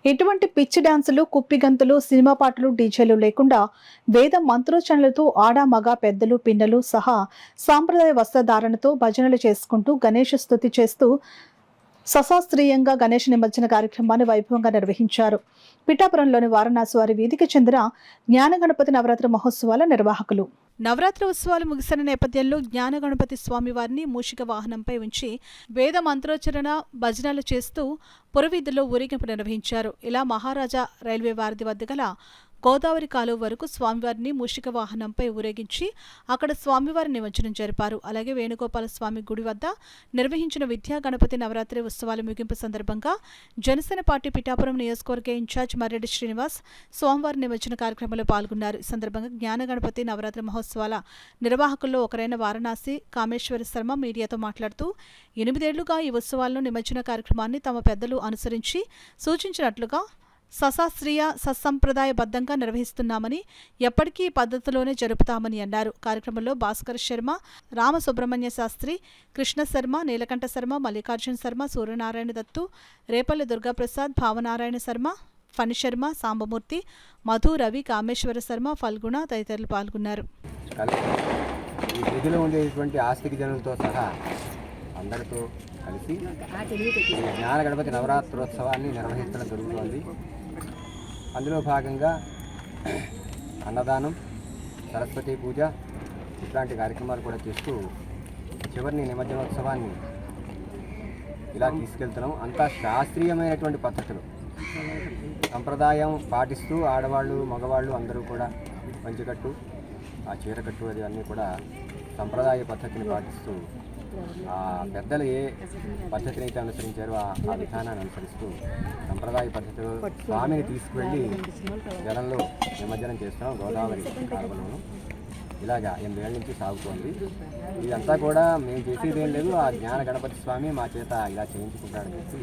ఎటువంటి పిచ్చి డాన్సులు, కుప్పిగంతులు, సినిమా పాటలు, డీజేలు లేకుండా వేద మంత్రోచ్చరణలతో ఆడ, మగ, పెద్దలు, పిన్నలు సహా సాంప్రదాయ వస్త్రధారణతో భజనలు చేసుకుంటూ గణేష స్తుతి చేస్తూ సశాస్త్రీయంగా గణేష్ నిమజ్జన కార్యక్రమాన్ని వైభవంగా నిర్వహించారు. పిఠాపురంలోని వారణాసి వారి వీధికి చెందిన జ్ఞానగణపతి నవరాత్రి మహోత్సవాల నిర్వాహకులు. నవరాత్రి ఉత్సవాలు ముగిసిన నేపథ్యంలో జ్ఞానగణపతి స్వామి వారిని మూషిక వాహనంపై ఉంచి వేద మంత్రోచ్చరణ భజనలు చేస్తూ పురవీధుల్లో ఊరేగింపు నిర్వహించారు. ఇలా మహారాజా రైల్వే వారధి వద్ద గల గోదావరి కాలువ వరకు స్వామివారిని మూషిక వాహనంపై ఊరేగించి అక్కడ స్వామివారి నిమజ్జనం జరిపారు. అలాగే వేణుగోపాల స్వామి గుడి వద్ద నిర్వహించిన విద్యా గణపతి నవరాత్రి ఉత్సవాల ముగింపు సందర్భంగా జనసేన పార్టీ పిఠాపురం నియోజకవర్గ ఇన్ఛార్జ్ మర్రెడ్డి శ్రీనివాస్ స్వామివారి నిమజ్జన కార్యక్రమంలో పాల్గొన్నారు. ఈ సందర్భంగా జ్ఞాన గణపతి నవరాత్రి మహోత్సవాల నిర్వాహకుల్లో ఒకరైన వారణాసి కామేశ్వరి శర్మ మీడియాతో మాట్లాడుతూ 8 ఏళ్లుగా ఈ ఉత్సవాలను నిమజ్జన కార్యక్రమాన్ని తమ పెద్దలు అనుసరించి సూచించినట్లుగా సశాస్త్రీయ సత్సంప్రదాయబద్ధంగా నిర్వహిస్తున్నామని, ఎప్పటికీ ఈ పద్ధతిలోనే జరుపుతామని అన్నారు. కార్యక్రమంలో భాస్కర్ శర్మ, రామసుబ్రహ్మణ్య శాస్త్రి, కృష్ణ శర్మ, నీలకంఠ శర్మ, మల్లికార్జున శర్మ, సూర్యనారాయణ దత్తు, రేపల్లి దుర్గాప్రసాద్, భావనారాయణ శర్మ, ఫణి శర్మ, సాంబమూర్తి, మధు, రవి, కామేశ్వర శర్మ, ఫల్గుణ తదితరులు పాల్గొన్నారు. అందరితో కలిసి జ్ఞాన గణపతి నవరాత్రోత్సవాన్ని నిర్వహించడం జరుగుతోంది. అందులో భాగంగా అన్నదానం, సరస్వతి పూజ ఇట్లాంటి కార్యక్రమాలు కూడా చేస్తూ చివరిని నిమజ్జనోత్సవాన్ని ఇలా తీసుకెళ్తున్నాం. అంతా శాస్త్రీయమైనటువంటి పద్ధతులు సంప్రదాయం పాటిస్తూ ఆడవాళ్ళు మగవాళ్ళు అందరూ కూడా పంచకట్టు, ఆ చీరకట్టు అది అన్నీ కూడా సంప్రదాయ పద్ధతిని పాటిస్తూ ఆ పెద్దలు ఏ పద్ధతిని అయితే అనుసరించారో ఆ విధానాన్ని అనుసరిస్తూ సంప్రదాయ పద్ధతిలో స్వామిని తీసుకువెళ్ళి జలంలో నిమజ్జనం చేస్తున్నాం. గోదావరి కాలువలోను ఇలాగా 8 ఏళ్ళ నుంచి సాగుతోంది. ఇదంతా కూడా మేము చేసేది ఏం లేదు, ఆ జ్ఞాన గణపతి స్వామి మా చేత ఇలా చేయించుకుంటాడని చెప్పి